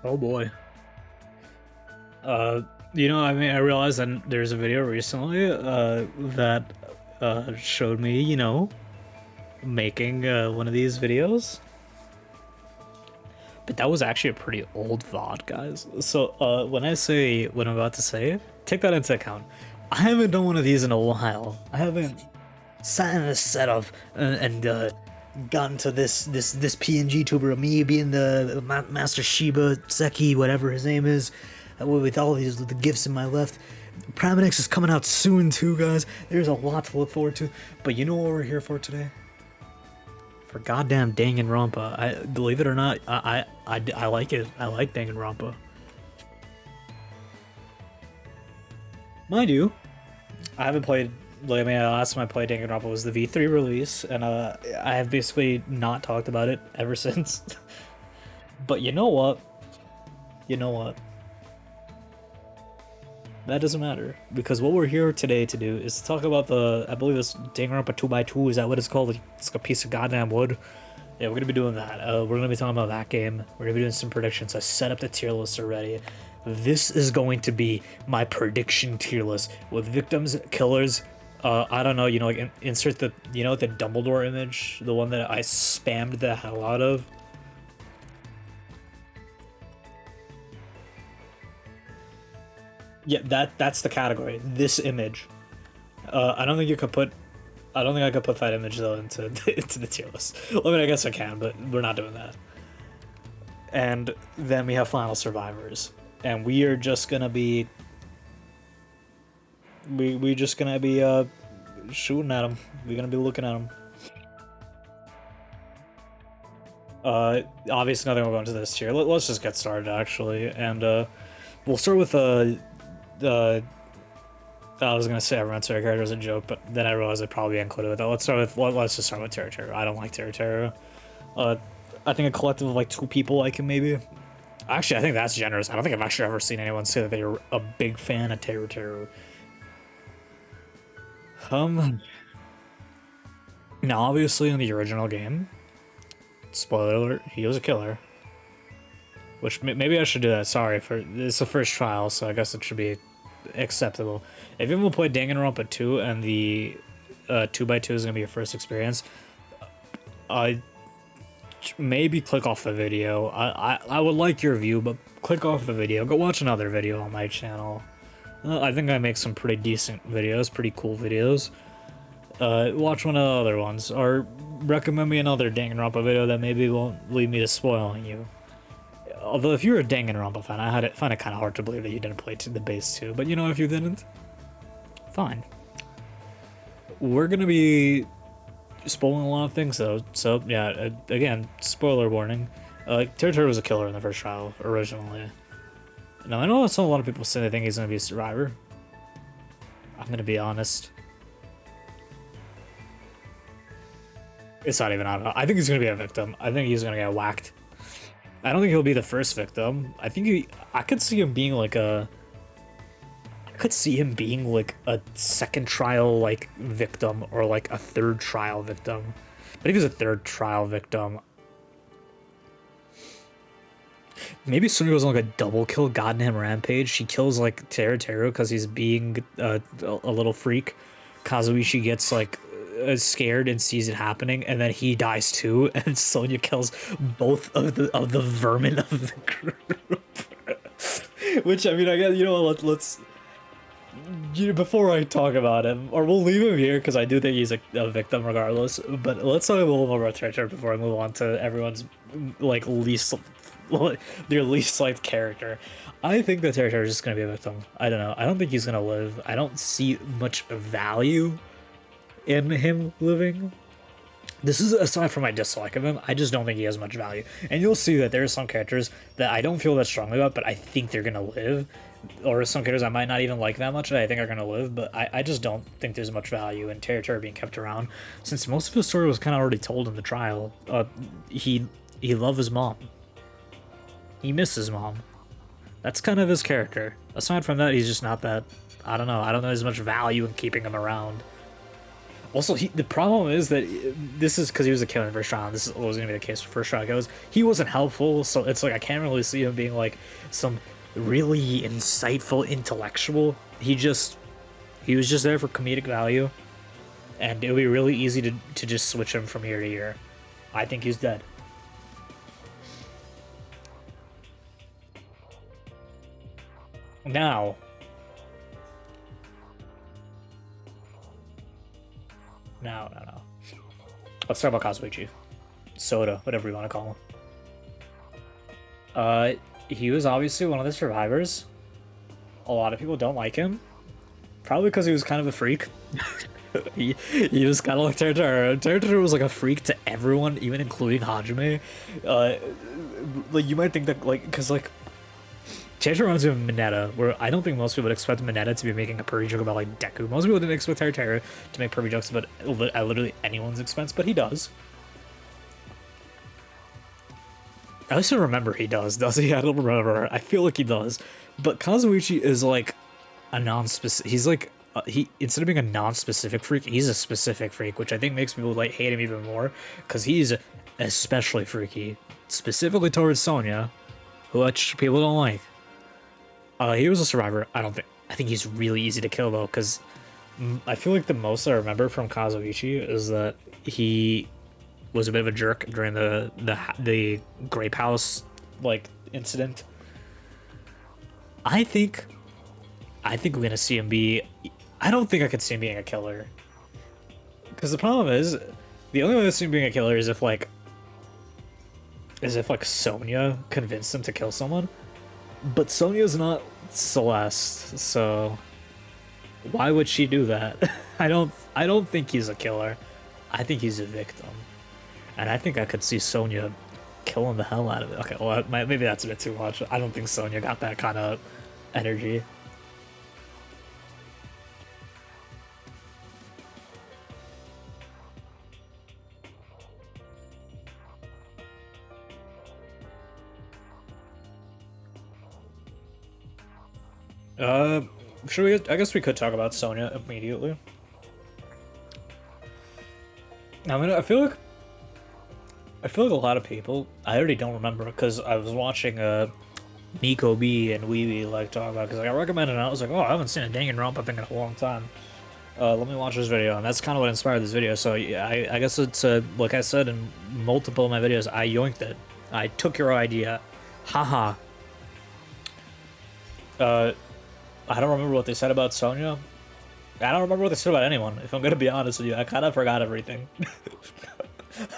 Oh boy. I mean, I realized that there's a video recently that showed me, making one of these videos. But that was actually a pretty old VOD, guys. So when I say what I'm about to say, take that into account. I haven't done one of these in a while. I haven't sat in a setup and gotten to this PNG tuber of me being the Master Shiba Seki, whatever his name is, with all these the gifts in my left. Praminix is coming out soon too, guys. There's a lot to look forward to. But you know what we're here for today? For goddamn Danganronpa. I believe it or not, I like it. I like Danganronpa. Mind you, I haven't played. Like, I mean, the last time I played Danganronpa was the V3 release, and I have basically not talked about it ever since. But you know what? You know what? That doesn't matter, because what we're here today to do is to talk about I believe it's Danganronpa 2x2, is that what it's called? It's like a piece of goddamn wood. Yeah, we're gonna be doing that. We're gonna be talking about that game. We're gonna be doing some predictions. I set up the tier list already. This is going to be my prediction tier list with victims, killers. I don't know, like insert the, the Dumbledore image, the one that I spammed the hell out of. Yeah, that's the category. This image. I don't think I could put that image though into into the tier list. I mean, I guess I can, but we're not doing that. And then we have Final Survivors, and we are just gonna be we're just gonna be shooting at them. We're gonna be looking at them. Obviously nothing will go into this tier. Let's just get started actually, and we'll start with I was gonna say everyone's favorite character as a joke, but then I realized I'd probably be included with that. Let's just start with Teruteru. I don't like Teruteru. I think a collective of like 2 people like him maybe. Actually, I think that's generous. I don't think I've actually ever seen anyone say that they're a big fan of Teruteru. Now obviously in the original game, spoiler alert, he was a killer. Which maybe I should do that. Sorry, it's the first trial, so I guess it should be acceptable. If you haven't played Danganronpa 2 and the 2x2 is gonna be your first experience, maybe click off the video. I would like your view, but click off the video. Go watch another video on my channel. I think I make some pretty decent videos, pretty cool videos. Watch one of the other ones, or recommend me another Danganronpa video that maybe won't lead me to spoiling you. Although if you're a Danganronpa fan, I find it kind of hard to believe that you didn't play to the base 2. But if you didn't, fine. We're gonna be spoiling a lot of things though. So yeah, again, spoiler warning. Teruteru was a killer in the first trial originally. Now I know a lot of people say they think he's gonna be a survivor. I'm gonna be honest. It's not even out. I think he's gonna be a victim. I think he's gonna get whacked. I don't think he'll be the first victim. I could see him being like a second trial like victim, or like a third trial victim. But if he's a third trial victim, maybe Sonia goes on like a double kill goddamn rampage. She kills like Teruteru because he's being a little freak. Kazuichi gets like scared and sees it happening, and then he dies too, and Sonia kills both of the vermin of the group. Which, I mean, I guess, let's before I talk about him, or we'll leave him here because I do think he's a victim regardless, but let's talk a little more about Teruteru before I move on to everyone's like their least liked character. I think that Teruteru is just gonna be a victim. I don't know. I don't think he's gonna live. I don't see much value in him living. This is aside from my dislike of him, I just don't think he has much value. And you'll see that there are some characters that I don't feel that strongly about, but I think they're gonna live. Or some characters I might not even like that much that I think are gonna live, but I just don't think there's much value in Teruteru being kept around, since most of his story was kind of already told in the trial. He loved his mom. He missed his mom. That's kind of his character. Aside from that, he's just not that. I don't know. I don't know there's much value in keeping him around. Also, the problem is that this is because he was a killer in the first round. This was going to be the case for first round. He wasn't helpful, so it's like I can't really see him being like some really insightful intellectual. He was just there for comedic value, and it would be really easy to just switch him from year to year. I think he's dead. Now, no. Let's talk about Kazuichi. Soda, whatever you want to call him. He was obviously one of the survivors. A lot of people don't like him. Probably because he was kind of a freak. he was kind of like Teruteru. Teruteru was like a freak to everyone, even including Hajime. Like, you might think that, like, because, like, Teruteru reminds me of Mineta, where I don't think most people would expect Mineta to be making a pervy joke about, like, Deku. Most people didn't expect Teruteru to make pervy jokes about at literally anyone's expense, but he does. I also remember he does he? I don't remember. I feel like he does. But Kazuichi is, like, a non-specific... He's, like... instead of being a non-specific freak, he's a specific freak, which I think makes people, like, hate him even more, because he's especially freaky. Specifically towards Sonia, which people don't like. He was a survivor. I think he's really easy to kill, though, because I feel like the most I remember from Kazuichi is that he was a bit of a jerk during the Grape House, like, incident. I think we're gonna see him be... I don't think I could see him being a killer. Because the problem is, the only way to see him being a killer is if, like, Sonia convinced him to kill someone. But Sonia's not Celeste, so why would she do that? I don't think he's a killer. I think he's a victim. And I think I could see Sonia killing the hell out of it. Okay, well, maybe that's a bit too much. I don't think Sonia got that kind of energy. Should we? I guess we could talk about Sonia immediately. I mean, I feel like a lot of people, I already don't remember, because I was watching Nico B and Weeby like talk about, because like, I recommended it, and I was like, oh, I haven't seen a Danganronpa thing in a long time. Let me watch this video, and that's kind of what inspired this video. So yeah, I guess it's like I said in multiple of my videos, I yoinked it. I took your idea. Haha. I don't remember what they said about Sonia. I don't remember what they said about anyone, if I'm gonna be honest with you. I kind of forgot everything.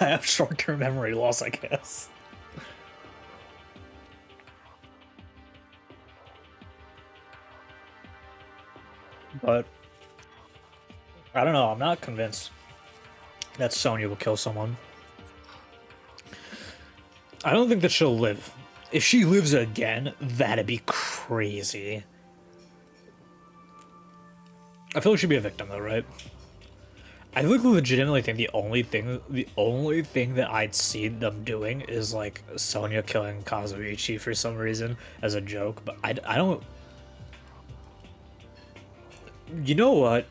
I have short-term memory loss, I guess. But I don't know, I'm not convinced that Sonia will kill someone. I don't think that she'll live. If she lives again, that'd be crazy. I feel like she'd be a victim, though, right? I legitimately think the only thing that I'd see them doing is, like, Sonia killing Kazuichi for some reason as a joke, but I don't... You know what?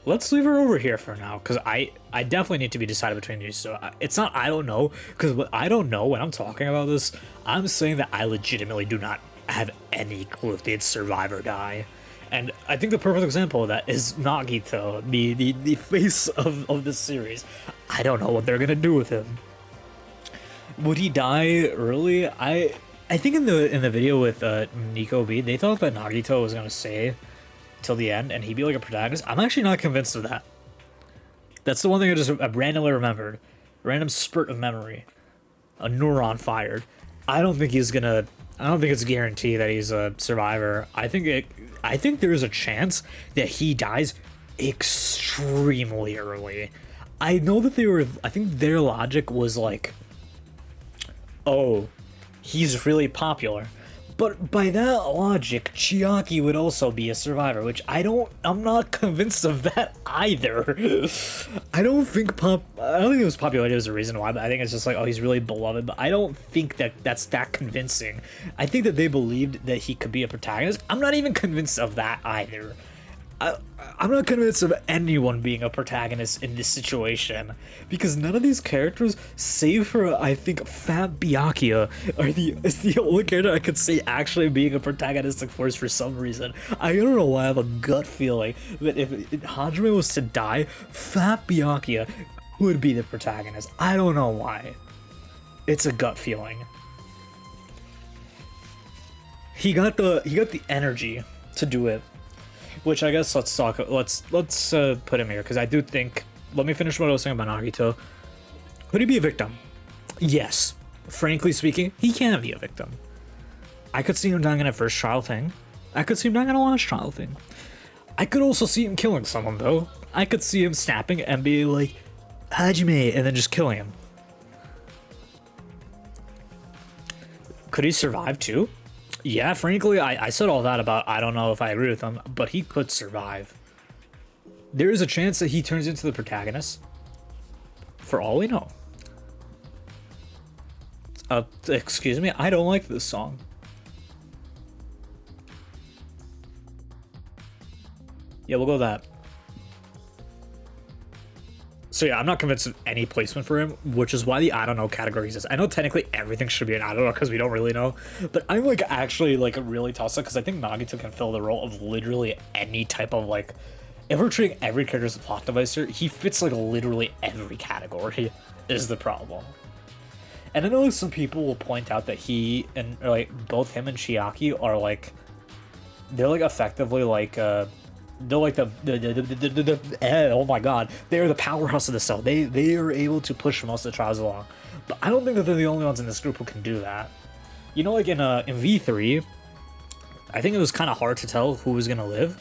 Let's leave her over here for now, because I definitely need to be decided between these two. It's not I don't know, because what I don't know when I'm talking about this, I'm saying that I legitimately do not have any clue if they'd survive or die. And I think the perfect example of that is Nagito, the face of this series. I don't know what they're gonna do with him. Would he die early? I think in the video with Nico B, they thought that Nagito was gonna stay till the end and he'd be like a protagonist. I'm actually not convinced of that. That's the one thing I randomly remembered. A random spurt of memory. A neuron fired. I don't think it's guaranteed that he's a survivor. I think there is a chance that he dies extremely early. I know that I think their logic was like, oh, he's really popular. But by that logic, Chiaki would also be a survivor, which I'm not convinced of that either. I don't think it was popularity was the reason why, but I think it's just like, oh, he's really beloved, but I don't think that's that convincing. I think that they believed that he could be a protagonist. I'm not even convinced of that either. I'm not convinced of anyone being a protagonist in this situation, because none of these characters, save for I think Fat Byakuya, is the only character I could see actually being a protagonistic force for some reason. I don't know why I have a gut feeling that if Hajime was to die, Fat Byakuya would be the protagonist. I don't know why. It's a gut feeling. He got the energy to do it. Which I guess let's put him here, because I do think, let me finish what I was saying about Nagito. Could he be a victim? Yes. Frankly speaking, he can be a victim. I could see him dying in a first trial thing. I could see him dying in a last trial thing. I could also see him killing someone though. I could see him snapping and being like, Hajime, and then just killing him. Could he survive too? Yeah, frankly, I said all that about I don't know if I agree with him, but he could survive. There is a chance that he turns into the protagonist. For all we know. Excuse me, I don't like this song. Yeah, we'll go with that. So yeah, I'm not convinced of any placement for him, which is why the I don't know category exists. I know technically everything should be an I don't know because we don't really know, but I'm like actually like really tossed up because I think Nagito can fill the role of literally any type of like, if we're treating every character as a plot device here, he fits like literally every category is the problem. And I know like some people will point out that he and like both him and Chiaki are like, they're like effectively like they're like oh my god, they're the powerhouse of the cell. They are able to push most of the trials along, but I don't think that they're the only ones in this group who can do that. You know, like in V3, I think it was kind of hard to tell who was gonna live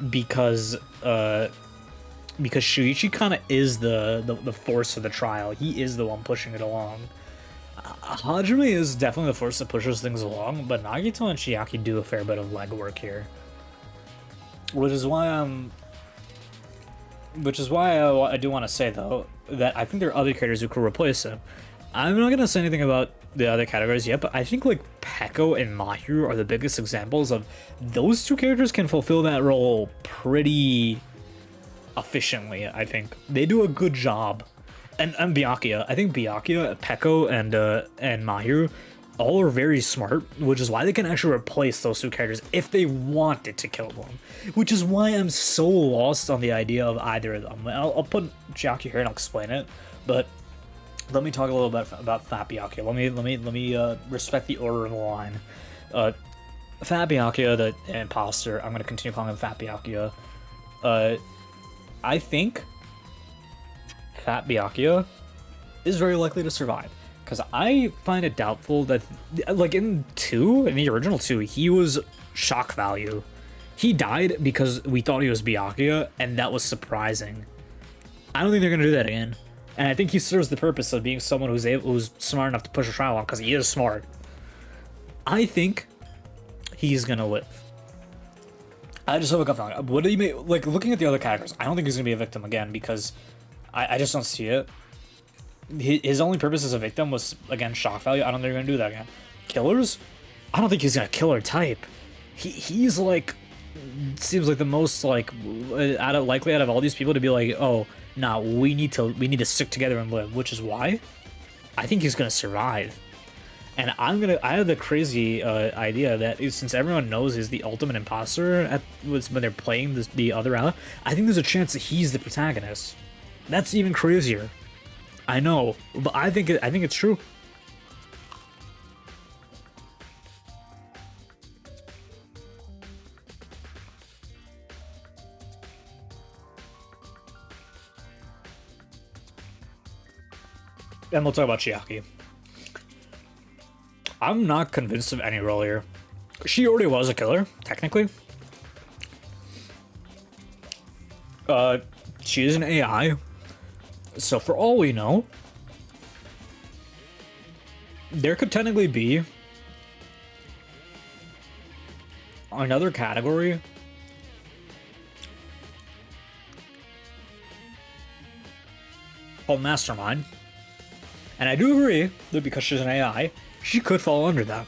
because Shuichi kind of is the force of the trial. He is the one pushing it along. Hajime is definitely the force that pushes things along, but Nagito and Chiaki do a fair bit of legwork here. Which is why I do want to say though that I think there are other characters who could replace him. I'm not gonna say anything about the other categories yet, but I think like Peko and Mahiru are the biggest examples of those two characters can fulfill that role pretty efficiently. I think they do a good job, and Byakuya. I think Byakuya, Peko, and Mahiru all are very smart, which is why they can actually replace those two characters if they wanted to kill them. Which is why I'm so lost on the idea of either of them. I'll put Chiaki here and I'll explain it, but let me talk a little bit about Fat Byakuya. Let me respect the order of the line. Fat Byakuya, the imposter. I'm gonna continue calling him Fat Byakuya. I think Fat Byakuya is very likely to survive. Because I find it doubtful that, like in the original 2, he was shock value. He died because we thought he was Byakuya, and that was surprising. I don't think they're going to do that again. And I think he serves the purpose of being someone who's smart enough to push a trial on, because he is smart. I think he's going to live. I just have a gut feeling. What do you mean? Like, looking at the other characters, I don't think he's going to be a victim again, because I just don't see it. His only purpose as a victim was, again, shock value. I don't think they're going to do that again. Killers? I don't think he's going to killer type. He's like, seems like the most like likely out of all these people to be like, oh, nah, we need to stick together and live, which is why I think he's going to survive. And I have the crazy idea that since everyone knows he's the ultimate imposter when they're playing the other ally, I think there's a chance that he's the protagonist. That's even crazier. I know, but I think it's true. And we'll talk about Chiaki. I'm not convinced of any role here. She already was a killer, technically. She is an AI. So for all we know, there could technically be another category called Mastermind. And I do agree that because she's an AI, she could fall under that.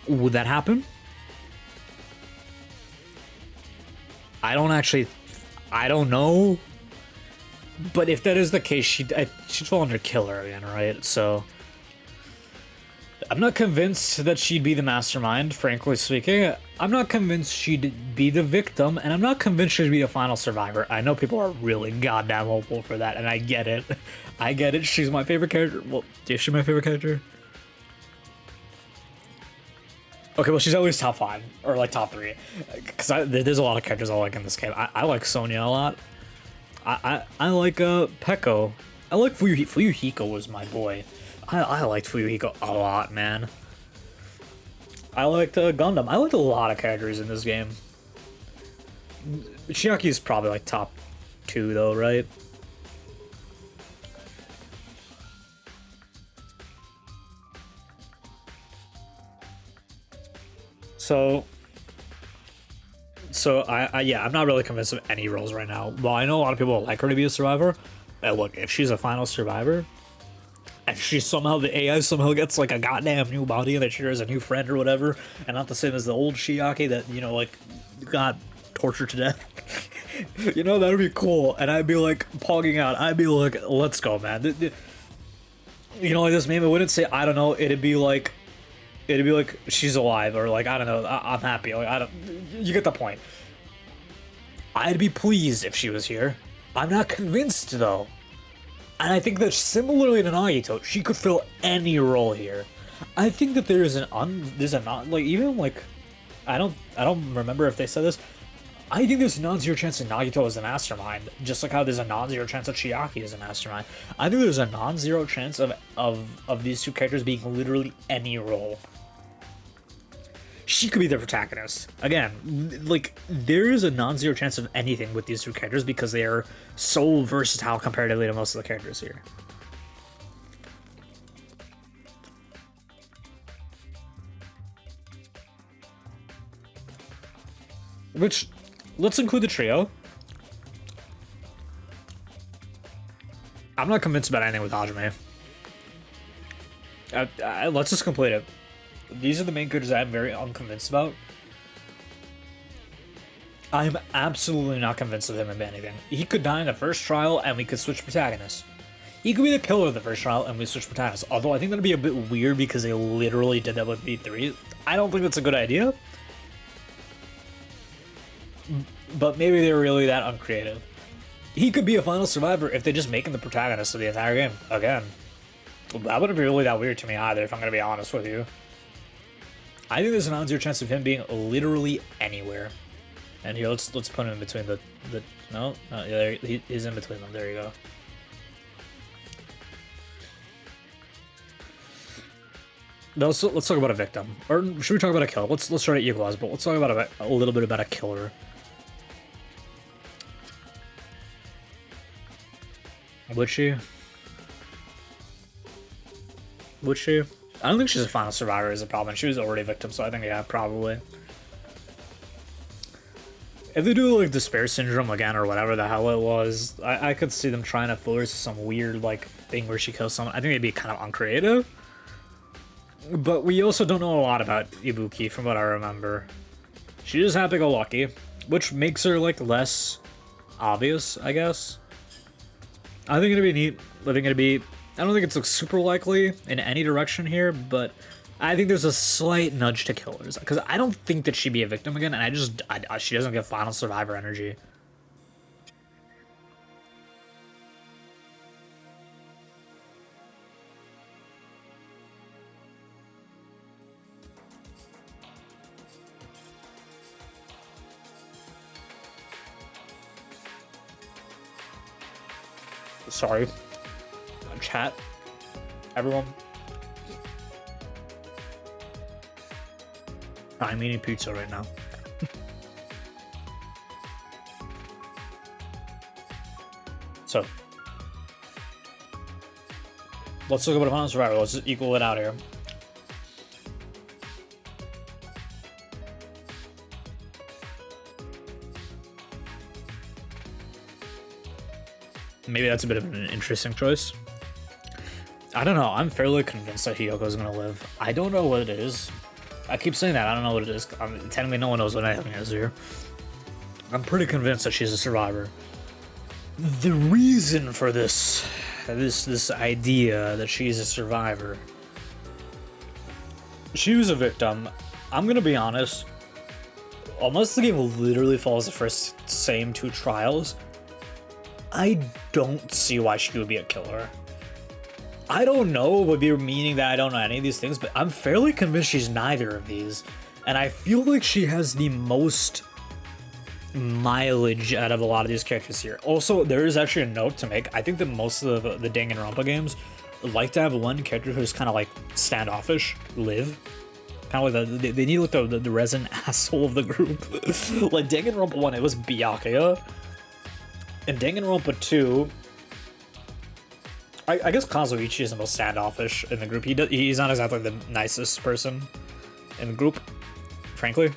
Would that happen? I don't know. But if that is the case, she'd fall under killer again, right? So I'm not convinced that she'd be the mastermind, frankly speaking. I'm not convinced she'd be the victim, and I'm not convinced she'd be the final survivor. I know people are really goddamn hopeful for that, and I get it. I get it. She's my favorite character. Well, is she my favorite character? Okay, well, she's always top 5, or like top 3. Because there's a lot of characters I like in this game. I like Sonia a lot. I like Peko. I like Fuyuhiko was my boy. I liked Fuyuhiko a lot, man. I liked Gundam. I liked a lot of characters in this game. Chiaki is probably like top 2 though, right? So yeah, I'm not really convinced of any roles right now. Well, I know a lot of people would like her to be a survivor. Look, if she's a final survivor, and she somehow, the AI somehow gets like a goddamn new body and that she has a new friend or whatever, and not the same as the old Chiaki that, you know, like, got tortured to death. You know, that would be cool. And I'd be like, pogging out. I'd be like, let's go, man. You know, like this meme, it wouldn't say, I don't know, it'd be like, she's alive, or like, I don't know, I'm happy. Like, you get the point. I'd be pleased if she was here. I'm not convinced though. And I think that similarly to Nagito, she could fill any role here. I think that there's even like, I don't remember if they said this. I think there's a non-zero chance that Nagito is the mastermind, just like how there's a non-zero chance that Chiaki is a mastermind. I think there's a non-zero chance of these two characters being literally any role. She could be the protagonist. Again, like, there is a non-zero chance of anything with these two characters because they are so versatile comparatively to most of the characters here. Which, let's include the trio. I'm not convinced about anything with Hajime. Let's just complete it. These are the main characters I'm very unconvinced about. I'm absolutely not convinced of him in anything. He could die in the first trial and we could switch protagonists. He could be the killer of the first trial and we switch protagonists. Although I think that'd be a bit weird because they literally did that with V3. I don't think that's a good idea. But maybe they're really that uncreative. He could be a final survivor if they just make him the protagonist of the entire game. Again, that wouldn't be really that weird to me either, if I'm going to be honest with you. I think there's an non-zero chance of him being literally anywhere. And here, let's put him in between the no, yeah, he's in between them. There you go. No, let's talk about a victim, or should we talk about a killer? Let's try to equalize, but let's talk about a little bit about a killer. Would she? Would she? I don't think she's a final survivor is a problem. She was already a victim, so I think, yeah, probably. If they do, like, despair syndrome again, or whatever the hell it was, I could see them trying to force some weird, like, thing where she kills someone. I think it'd be kind of uncreative. But we also don't know a lot about Ibuki, from what I remember. She is happy-go-lucky, which makes her, like, less obvious, I guess. I think it'd be neat. I don't think it's like super likely in any direction here, but I think there's a slight nudge to killers because I don't think that she'd be a victim again, and she doesn't get final survivor energy. Sorry. Chat. Everyone. I'm eating pizza right now. So. Let's talk about a final survivor. Let's just equal it out here. Maybe that's a bit of an interesting choice. I don't know. I'm fairly convinced that Hiyoko's gonna live. I don't know what it is. I keep saying that. I don't know what it is. Technically, no one knows what anything is here. I'm pretty convinced that she's a survivor. The reason for this idea that she's a survivor, she was a victim. I'm gonna be honest, unless the game literally follows the first same 2 trials, I don't see why she would be a killer. I don't know would be meaning that I don't know any of these things, but I'm fairly convinced she's neither of these. And I feel like she has the most mileage out of a lot of these characters here. Also, there is actually a note to make. I think that most of the Danganronpa games like to have one character who's kind of like standoffish, live. Kind of like they need like the resident asshole of the group. Like Danganronpa 1, it was Byakuya. In Danganronpa 2, I guess Kazuichi is the most standoffish in the group. He's not exactly the nicest person in the group, frankly.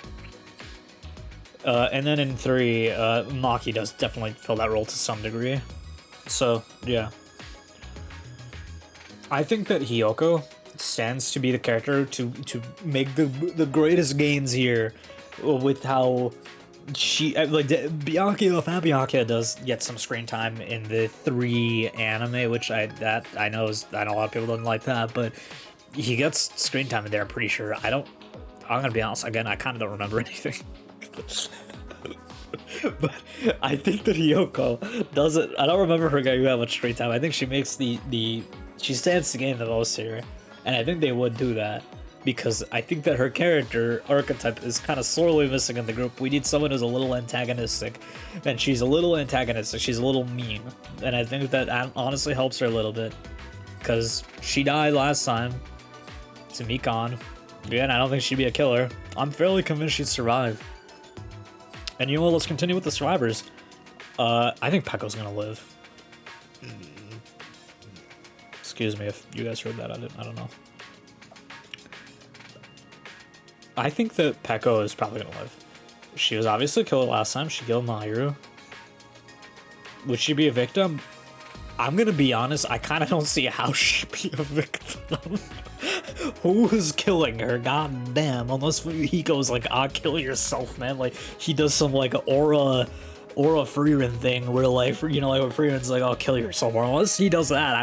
And then in 3, Maki does definitely fill that role to some degree. So, yeah. I think that Hiyoko stands to be the character to make the greatest gains here with how she, like, Byakuya does get some screen time in the 3 anime, which I know a lot of people don't like that, but he gets screen time in there, I'm pretty sure. I'm gonna be honest, again, I kind of don't remember anything. But I think that Hiyoko doesn't. I don't remember her getting that much screen time. I think she makes she stands to gain the most here, and I think they would do that because I think that her character archetype is kind of sorely missing in the group. We need someone who's a little antagonistic, and she's a little antagonistic. She's a little mean, and I think that honestly helps her a little bit because she died last time to Mikan. Again, I don't think she'd be a killer. I'm fairly convinced she'd survive. And you know what, let's continue with the survivors. I think Peko's gonna live. Excuse me if you guys heard that, I don't know. I think that Peko is probably gonna live. She was obviously killed last time, she killed Mahiru. Would she be a victim? I'm gonna be honest, I kinda don't see how she'd be a victim. Who was killing her? God damn, unless Fuyuhiko's like, kill yourself, man. Like, he does some like aura Freeman thing where like, you know, like when Freeman's like, kill yourself. Or unless he does that, I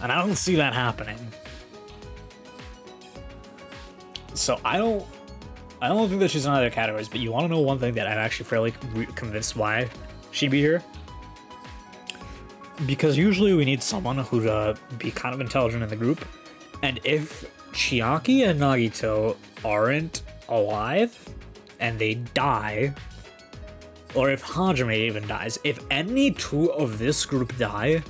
don't see that happening. So I don't think that she's in either categories, but you want to know one thing that I'm actually fairly convinced why she'd be here? Because usually we need someone who'd be kind of intelligent in the group. And if Chiaki and Nagito aren't alive and they die, or if Hajime even dies, if any 2 of this group die,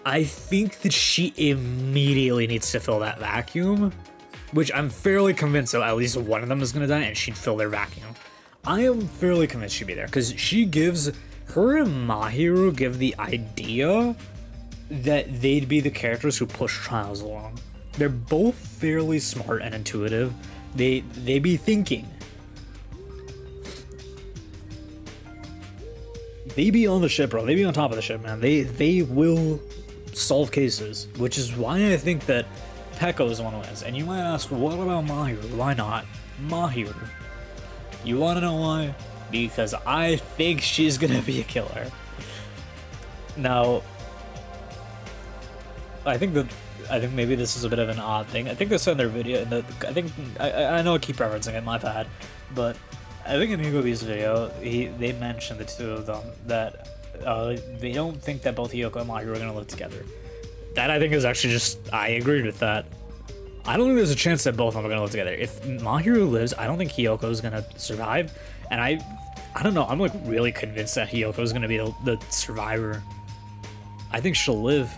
I think that she immediately needs to fill that vacuum, which I'm fairly convinced that at least one of them is going to die and she'd fill their vacuum. I am fairly convinced she'd be there because her and Mahiru give the idea that they'd be the characters who push trials along. They're both fairly smart and intuitive. They be thinking. They be on the ship, bro. They be on top of the ship, man. They will solve cases, which is why I think that Peko is the one who wins. And you might ask, what about Mahiru? Why not Mahiru? You want to know why? Because I think she's gonna be a killer. Now, I think maybe this is a bit of an odd thing. I think they said in their video, I know I keep referencing it, my bad, but I think in Hikobi's video, they mentioned the 2 of them, that they don't think that both Hiyoko and Mahiru are going to live together. That I think is actually I agreed with that. I don't think there's a chance that both of them are going to live together. If Mahiru lives, I don't think Hiyoko is going to survive, and I don't know, I'm like really convinced that Hiyoko is going to be the survivor. I think she'll live.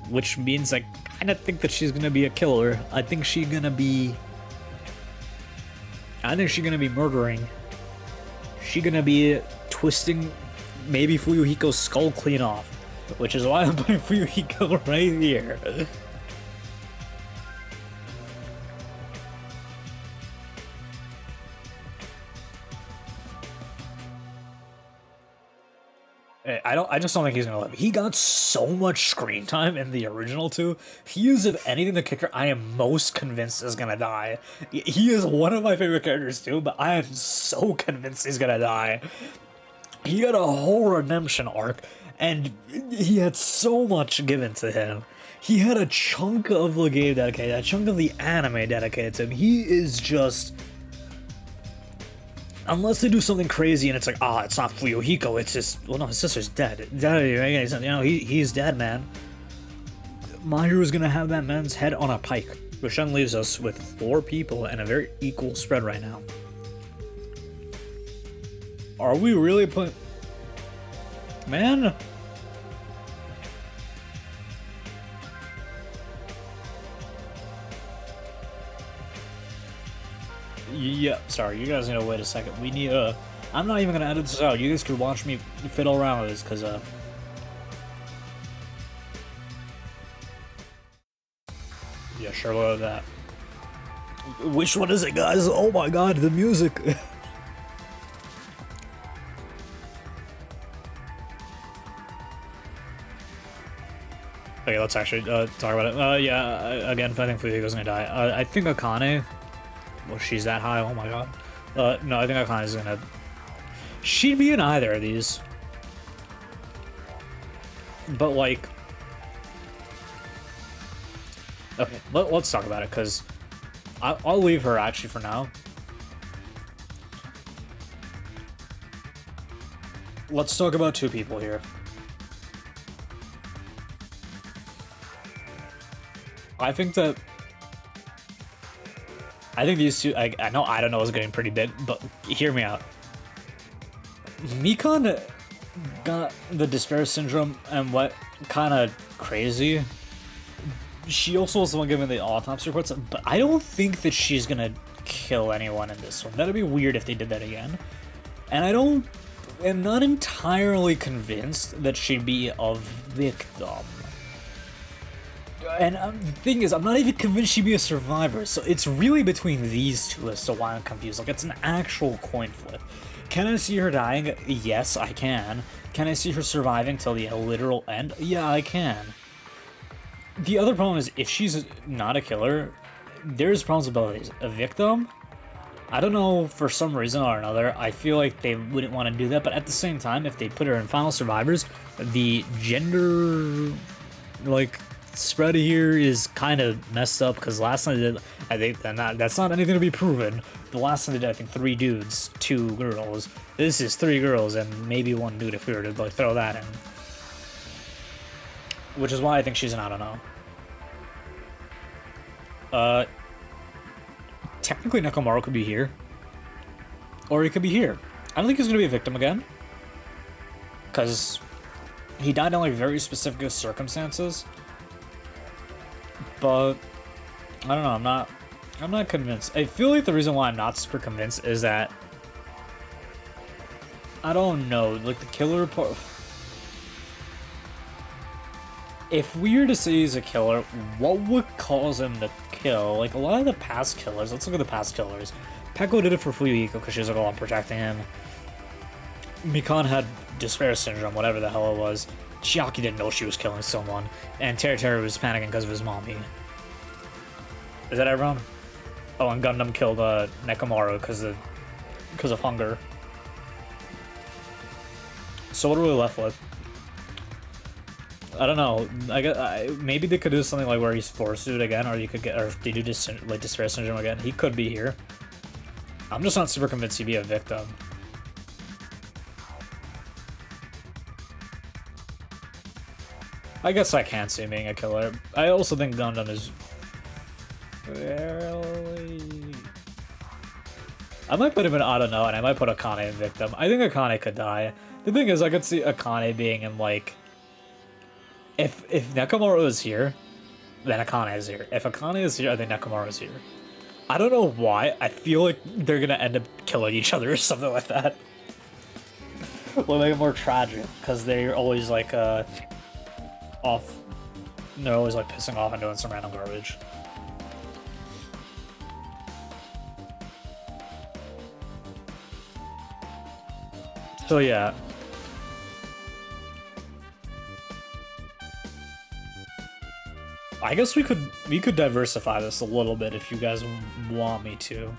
Which means I kind of think that she's gonna be a killer. I think she's gonna be murdering. She's gonna be twisting maybe Fuyuhiko's skull clean off, which is why I'm putting Fuyuhiko right here. I just don't think he's gonna live. He got so much screen time in the original two. He is, if anything, the character I am most convinced is gonna die. He is one of my favorite characters too, but I am so convinced he's gonna die. He got a whole redemption arc, and he had so much given to him. He had a chunk of the game dedicated, a chunk of the anime dedicated to him. He is just... Unless they do something crazy and it's like, it's not Fuyuhiko, it's just... Well, no, his sister's dead. You know, he's dead, man. Mahiru is gonna have that man's head on a pike, which then leaves us with 4 people and a very equal spread right now. Are we really putting... Man... Yeah, sorry, you guys need to wait a second. We need I'm not even gonna edit this out. You guys can watch me fiddle around with this, because yeah, sure, load that. Which one is it, guys? Oh my god, the music. Okay, let's actually talk about it. Yeah, again, I think Fuyuhiko's gonna die. I think Akane... Well, she's that high, oh my god. No, I think Akane's gonna... She'd be in either of these. But, like... Okay, let's talk about it, because... I'll leave her, actually, for now. Let's talk about 2 people here. I think these 2, I know I don't know is getting pretty big, but hear me out. Mikan got the despair syndrome and what kind of crazy. She also was the one giving the autopsy reports, but I don't think that she's gonna kill anyone in this one. That'd be weird if they did that again. And I'm not entirely convinced that she'd be a victim. And the thing is, I'm not even convinced she'd be a survivor, so it's really between these 2 as to why I'm confused. Like, it's an actual coin flip. Can I see her dying? Yes, I can. Can I see her surviving till the literal end? Yeah, I can. The other problem is, if she's not a killer, there's problems with abilities. A victim? I don't know, for some reason or another, I feel like they wouldn't want to do that, but at the same time, if they put her in Final Survivors, the gender... like... spread here is kind of messed up, because last time they did, I think that's not anything to be proven. The last time they did, I think 3 dudes, 2 girls. This is 3 girls and maybe 1 dude if we were to like throw that in. Which is why I think she's an I don't know. Technically Nekomaru could be here. Or he could be here. I don't think he's gonna be a victim again. Because he died in like very specific circumstances. But I don't know, I'm not convinced. I feel like the reason why I'm not super convinced is that I don't know, like the killer part. If we were to say he's a killer, what would cause him to kill? Like a lot of the past killers, let's look at the past killers. Peko did it for Fuyuhiko because she was like, oh, I'm protecting him. Mikan had despair syndrome, whatever the hell it was. Chiaki didn't know she was killing someone, and Teruteru was panicking because of his mommy. Is that everyone? Oh, and Gundam killed Nekomaru because of hunger. So what are we left with? I don't know. I guess maybe they could do something like where he's forced to do it again, or you could get, or if they do like despair syndrome again, he could be here. I'm just not super convinced he'd be a victim. I guess I can see him being a killer. I also think Gundam is fairly... I might put him in I don't know, and I might put Akane in victim. I think Akane could die. The thing is, I could see Akane being in, like... If Nekomaru is here, then Akane is here. If Akane is here, I think Nekomaru is here. I don't know why. I feel like they're gonna end up killing each other or something like that. Will make it more tragic, because they're always, like, off. They're always like pissing off and doing some random garbage. So yeah. I guess we could diversify this a little bit if you guys want me to.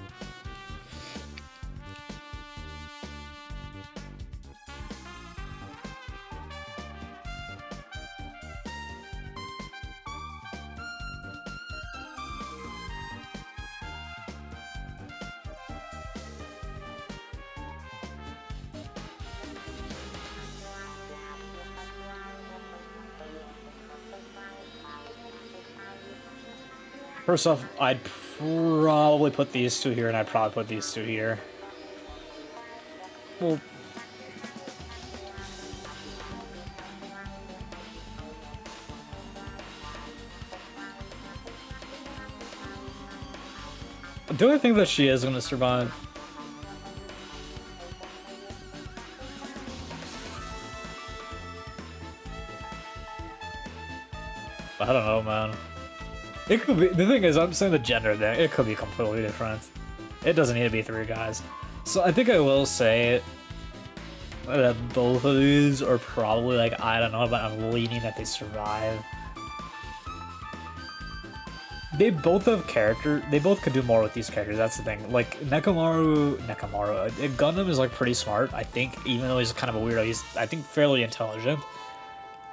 First off, I'd probably put these two here, and I'd probably put these two here. Well, do I think that she is gonna survive? I don't know, man. It could be, the thing is, I'm saying the gender there, it could be completely different. It doesn't need to be 3 guys. So I think I will say that both of these are probably, like, I don't know, but I'm leaning that they survive. They both have character, they both could do more with these characters, that's the thing. Like, Gundam is, like, pretty smart, I think, even though he's kind of a weirdo, he's, I think, fairly intelligent.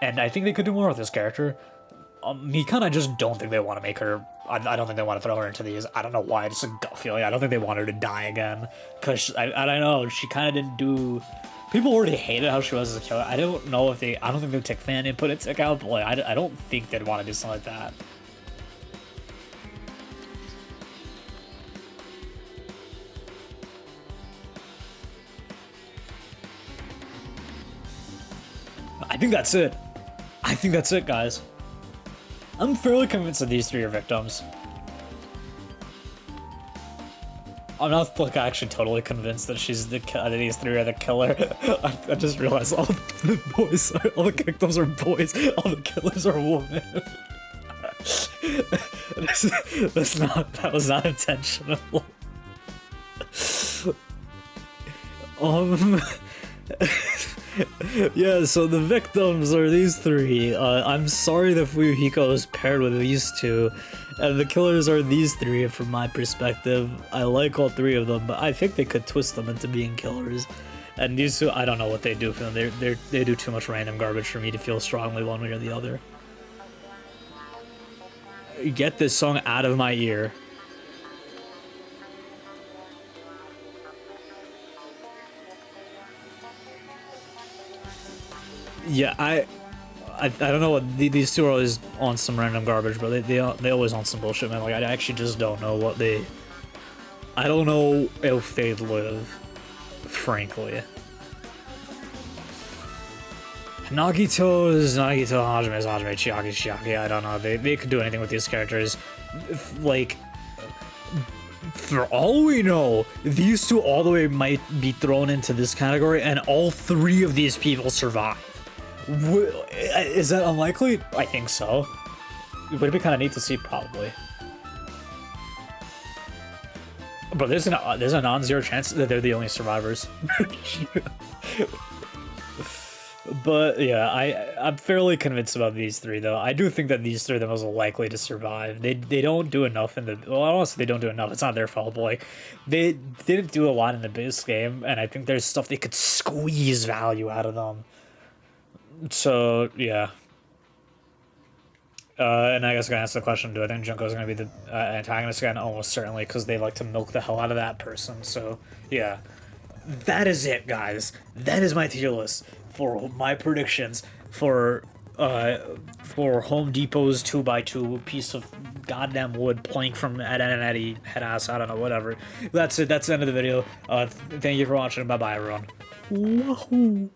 And I think they could do more with this character. Mikan, I just don't think they want to make her. I don't think they want to throw her into these. I don't know why. Just a gut feeling. I don't think they want her to die again. Because I don't know. She kind of didn't do. People already hated how she was as a killer. I don't know if they. I don't think they'd take fan input and take out. But like, I don't think they'd want to do something like that. I think that's it. I think that's it, guys. I'm fairly convinced that these 3 are victims. I'm not like actually totally convinced that she's the these 3 are the killer. I just realized all the boys, all the victims are boys, all the killers are women. That was not intentional. Yeah, so the victims are these 3. I'm sorry that Fuyuhiko is paired with these 2, and the killers are these 3 from my perspective. I like all 3 of them, but I think they could twist them into being killers. And these 2, I don't know what they do for them. They do too much random garbage for me to feel strongly one way or the other. Get this song out of my ear. Yeah, I don't know what these 2 are always on some random garbage, but they always on some bullshit, man. Like I actually just don't know what they. I don't know if they'd live, frankly. Nagito is Nagito, Hajime is Hajime, Chiaki is Chiaki. I don't know. They could do anything with these characters. Like, for all we know, these 2 all the way might be thrown into this category, and all 3 of these people survive. Is that unlikely? I think so. Would it be kind of neat to see? Probably. But there's a non-zero chance that they're the only survivors. But yeah, I'm fairly convinced about these 3 though. I do think that these 3 are the most likely to survive. They don't do enough in the. Well, I don't want to say they don't do enough. It's not their fault, but like they didn't do a lot in the base game, and I think there's stuff they could squeeze value out of them. So yeah. And I guess I'm gonna answer the question: do I think Junko's gonna be the antagonist again? Almost certainly, because they like to milk the hell out of that person. So yeah, that is it, guys. That is my tier list for my predictions for Home Depot's 2x2 piece of goddamn wood plank from Eddie head ass. I don't know, whatever. That's it. That's the end of the video. Thank you for watching. Bye bye, everyone. Wahoo.